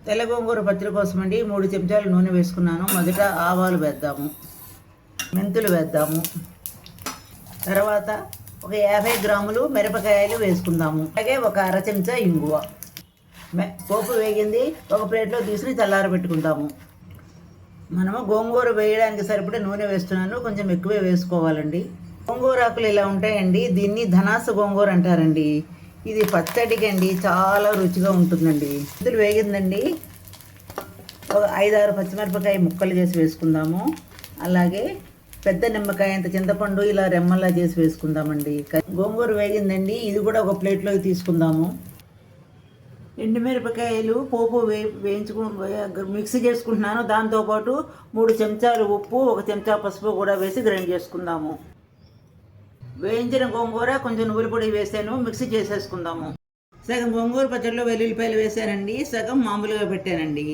తెల్ల గోంగూర పచ్చడి కోసం అండి 3 చెంచాలు నూనె వేసుకున్నాను. మొదట ఆవాలు వేద్దాము, మెంతులు వేద్దాము, తర్వాత ఒక 50 గ్రాములు మిరపకాయలు వేసుకుందాము. అలాగే ఒక అర చెంచా ఇంగువ. పోపు వేగింది, ఒక ప్లేట్లో తీసుకుని చల్లారబెట్టుకుందాము. మనము గోంగూర వేయడానికి సరిపడే నూనె వేస్తున్నాను, కొంచెం ఎక్కువే వేసుకోవాలండి. గోంగూర ఆకులు ఇలా ఉంటాయండి, దీన్ని ధనాస గోంగూర అంటారండి. ఇది పచ్చడికి అండి చాలా రుచిగా ఉంటుందండి. ఇది వేగిందండి, ఒక 5-6 పచ్చిమిరపకాయ ముక్కలు చేసి వేసుకుందాము. అలాగే పెద్ద నిమ్మకాయ అంత చింతపండు ఇలా రెమ్మలా చేసి వేసుకుందామండి. గోంగూర వేగిందండి, ఇది కూడా ఒక ప్లేట్లోకి తీసుకుందాము. ఎండుమిరపకాయలు పోపు మిక్సీ చేసుకుంటున్నాను. దాంతోపాటు 3 చెంచాలు ఉప్పు, 1 చెంచా పసుపు కూడా వేసి గ్రైండ్ చేసుకుందాము. వేయించిన గోంగూర కొంచెం నువ్వుల పొడి వేసాను, మిక్సీ చేసేసుకుందాము. సగం గోంగూర పచ్చడిలో వెల్లుల్లిపాయలు వేసానండి, సగం మామూలుగా పెట్టానండి.